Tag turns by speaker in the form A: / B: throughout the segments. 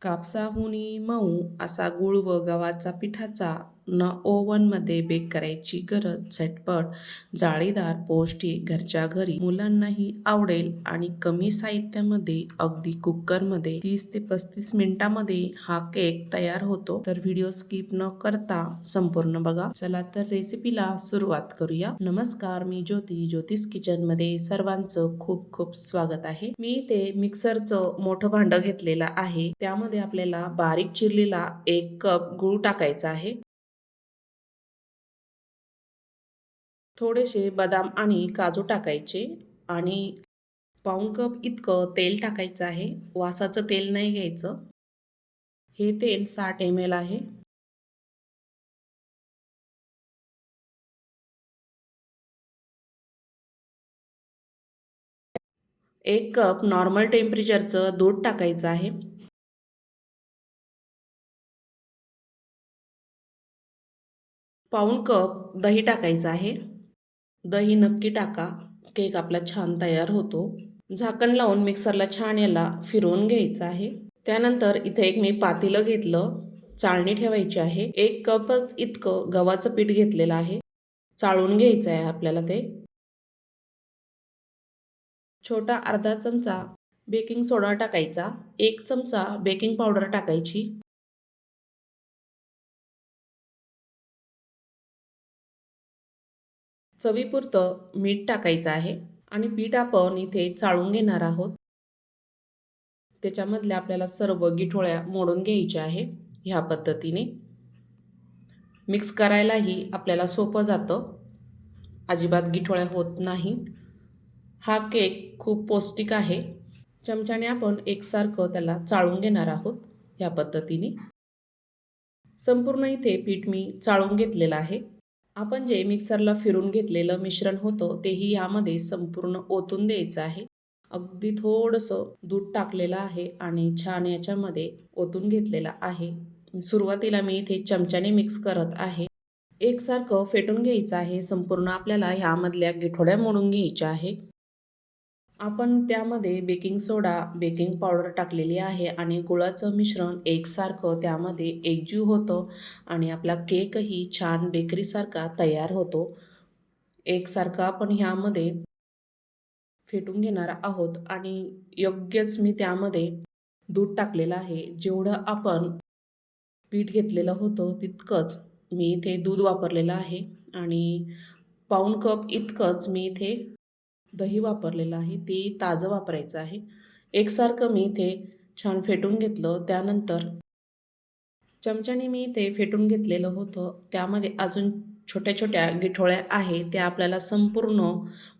A: कापसाहुनी मऊ असा गूळ व गव्हाचा पिठाचा न ओव्हनमध्ये बेक करायची गरज. झटपट, जाळीदार, पौष्टिक, घरच्या घरी मुलांनाही आवडेल आणि कमी साहित्यामध्ये अगदी कुकरमध्ये 30 ते 35 मिनिटांमध्ये हा केक तयार होतो. तर व्हिडिओ स्किप न करता संपूर्ण बघा. चला तर रेसिपीला सुरुवात करूया. नमस्कार, मी ज्योतिष किचनमध्ये सर्वांचं खूप खूप स्वागत आहे. मी ते मिक्सरचं मोठं भांडं घेतलेलं आहे. त्यामध्ये आपल्याला बारीक चिरलेला 1 कप गूळ टाकायचा आहे. थोडेसे बदाम आणि काजू टाकायचे आणि पाऊण कप इतकं तेल टाकायचं आहे. वासाचं तेल नाही घ्यायचं. हे तेल 60 ml आहे. 1 कप नॉर्मल टेम्परेचरचं दूध टाकायचं आहे. पाऊण कप दही टाकायचं आहे. दही नक्की टाका. केक आपला छान तयार होतो. झाकण लावून मिक्सरला छान याला फिरवून घ्यायचं आहे. त्यानंतर इथे एक मी पातेलं घेतलं. चाळणी ठेवायची आहे. 1 कपच इतकं गव्हाचं पीठ घेतलेलं आहे. चाळून घ्यायचं आहे आपल्याला ते. छोटा अर्धा चमचा बेकिंग सोडा टाकायचा. 1 चमचा बेकिंग पावडर टाकायची. चवीपुरतं मीठ टाकायचं आहे आणि पीठ आपण इथे चाळून घेणार आहोत. त्याच्यामधल्या आपल्याला सर्व गिठोळ्या मोडून घ्यायच्या आहे. ह्या पद्धतीने मिक्स करायलाही आपल्याला सोपं जातं. अजिबात गिठोळ्या होत नाही. हा केक खूप पौष्टिक आहे. चमच्याने आपण एकसारखं त्याला चाळून घेणार आहोत. ह्या पद्धतीने संपूर्ण इथे पीठ मी चाळून घेतलेलं आहे. आपण जे मिक्सरला फिरून घेतलेलं मिश्रण होतं तेही यामध्ये संपूर्ण ओतून द्यायचं आहे. अगदी थोडंसं दूध टाकलेलं आहे आणि छान याच्यामध्ये ओतून घेतलेलं आहे. सुरुवातीला मी इथे चमच्याने मिक्स करत आहे. एकसारखं फेटून घ्यायचं आहे. संपूर्ण आपल्याला ह्यामधल्या गिठोड्या मोडून घ्यायच्या आहे. आपण त्यामध्ये बेकिंग सोडा, बेकिंग पावडर टाकलेली आहे आणि गुळाचं मिश्रण एकसारखं त्यामध्ये एकजीव होतं आणि आपला केकही छान बेकरीसारखा तयार होतो. एकसारखं आपण ह्यामध्ये फेटून घेणार आहोत आणि योग्यच मी त्यामध्ये दूध टाकलेलं आहे. जेवढं आपण पीठ घेतलेलं होतं तितकंच मी इथे दूध वापरलेलं आहे आणि पाऊण कप इतकंच मी इथे दही वापरलेलं आहे. ते ताजं वापरायचं आहे. एकसारखं मी इथे छान फेटून घेतलं. त्यानंतर चमच्याने मी ते फेटून घेतलेलं होतं. त्यामध्ये अजून छोट्या-छोट्या गिठोळ्या आहे त्या आपल्याला संपूर्ण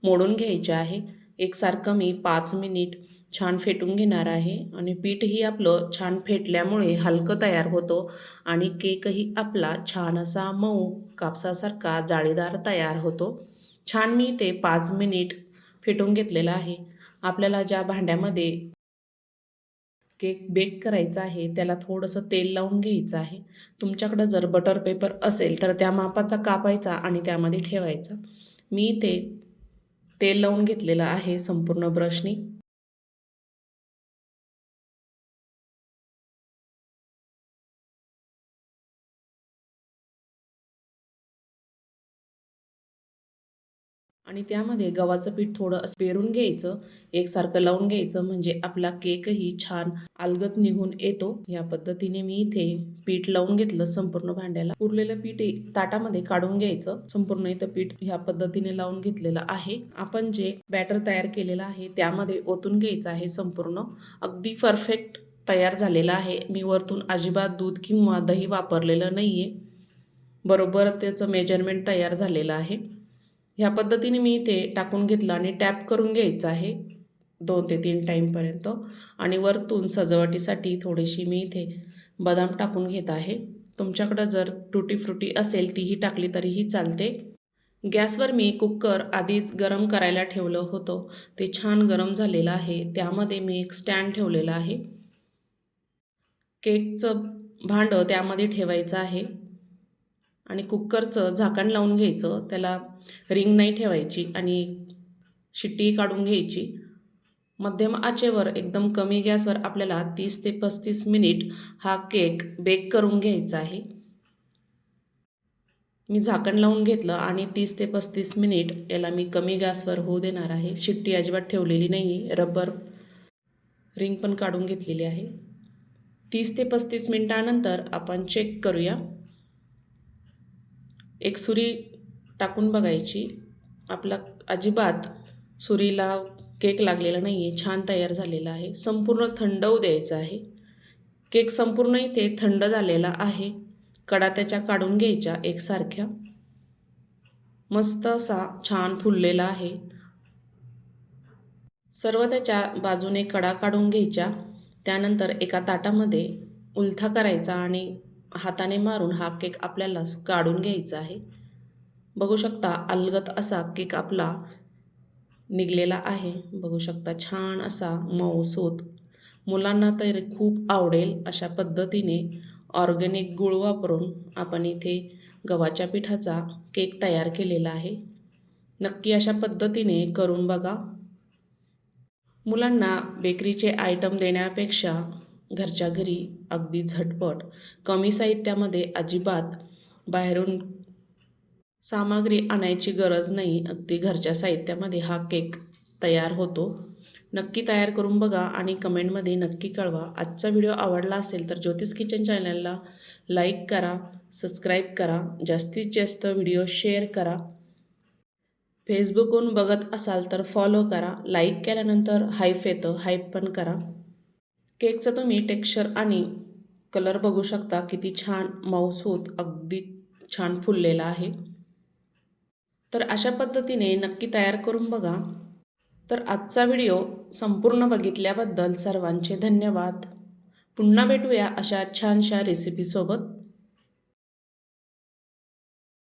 A: मोडून घ्यायच्या आहे. एकसारखं मी 5 मिनिट छान फेटून घेणार आहे आणि पीठही आपलं छान फेटल्यामुळे हलकं तयार होतं आणि केकही आपला छान असा मऊ कापसासारखा जाळीदार तयार होतो. छान मी ते 5 मिनिट फेटून घेतलेलं आहे. आपल्याला ज्या भांड्यामध्ये केक बेक करायचा आहे त्याला थोडंसं तेल लावून घ्यायचं आहे. तुमच्याकडं जर बटर पेपर असेल तर त्या मापाचा कापायचा आणि त्यामध्ये ठेवायचा. मी ते तेल लावून घेतलेलं आहे संपूर्ण ब्रशनी. आणि त्यामध्ये गव्हाचं पीठ थोडं असं पेरून घ्यायचं, एकसारखं लावून घ्यायचं म्हणजे आपला केकही छान अलगद निघून येतो. या पद्धतीने मी इथे पीठ लावून घेतलं संपूर्ण भांड्याला. उरलेलं पीठ ताटामध्ये काढून घ्यायचं. संपूर्ण इथं पीठ ह्या पद्धतीने लावून घेतलेलं आहे. आपण जे बॅटर तयार केलेलं आहे त्यामध्ये ओतून घ्यायचं आहे संपूर्ण. अगदी परफेक्ट तयार झालेलं आहे. मी वरतून अजिबात दूध किंवा दही वापरलेलं नाहीये. बरोबर त्याचं मेजरमेंट तयार झालेलं आहे. ह्या पद्धतीने मी ते टाकून घेतलं आणि टॅप करून घ्यायचं आहे 2 ते 3 टाईमपर्यंत आणि वरतून सजावटीसाठी थोडीशी मी इथे बदाम टाकून घेत आहे. तुमच्याकडं जर टुटी फ्रुटी असेल तीही टाकली तरीही चालते. गॅसवर मी कुकर आधीच गरम करायला ठेवलं होतं. ते छान गरम झालेलं आहे. त्यामध्ये मी एक स्टँड ठेवलेलं आहे. केकचं भांडं त्यामध्ये ठेवायचं आहे आणि कुकरचं झाकण लावून घ्यायचं. त्याला रिंग नाही ठेवायची आणि शिट्टी काढून घ्यायची. मध्यम आचेवर एकदम कमी गॅसवर आपल्याला 30 ते 35 मिनिट हा केक बेक करून घ्यायचा आहे. मी झाकण लावून घेतलं आणि 30 ते 35 मिनिट याला मी कमी गॅसवर होऊ देणार आहे. शिट्टी अजिबात ठेवलेली नाही आहे. रबर रिंग पण काढून घेतलेली आहे. 30 ते 35 मिनिटानंतर आपण चेक करूया. एक सुरी टाकून बघायची. आपला अजिबात सुरीला केक लागलेला नाही आहे. छान तयार झालेला आहे. संपूर्ण थंड होऊ द्यायचं आहे. केक संपूर्ण इथे थंड झालेला आहे. कडा त्याच्या काढून घ्यायच्या एकसारख्या. मस्त असा छान फुललेला आहे. सर्व त्याच्या बाजूने कडा काढून घ्यायच्या. त्यानंतर एका ताटामध्ये उलथा करायचा आणि हाताने मारून हा केक आपल्याला काढून घ्यायचा आहे. बघू शकता अलगद असा केक आपला निघलेला आहे. बघू शकता छान असा मऊसूत. मुलांना तर खूप आवडेल अशा पद्धतीने ऑर्गॅनिक गूळ वापरून आपण इथे गव्हाच्या पिठाचा केक तयार केलेला आहे. नक्की अशा पद्धतीने करून बघा. मुलांना बेकरीचे आयटम देण्यापेक्षा घरच्या घरी अगदी झटपट कमी साहित्यामध्ये अजिबात बाहेरून सामग्री आणायची गरज नाही. अगदी घरच्या साहित्यामध्ये हा केक तयार होतो. नक्की तयार करून बघा आणि कमेंटमध्ये नक्की कळवा. आजचा व्हिडिओ आवडला असेल तर ज्योतिष किचन चॅनलला लाईक करा, सबस्क्राईब करा, जास्तीत जास्त व्हिडिओ शेअर करा. फेसबुकवरून बघत असाल तर फॉलो करा. लाईक केल्यानंतर हाईप येतं, हाईप पण करा. केकचं तुम्ही टेक्स्चर आणि कलर बघू शकता. किती छान मऊसूत अगदी छान फुललेला आहे. तर अशा पद्धतीने नक्की तयार करून बघा. तर आजचा व्हिडिओ संपूर्ण बघितल्याबद्दल सर्वांचे धन्यवाद. पुन्हा भेटूया अशा छानशा रेसिपीसोबत.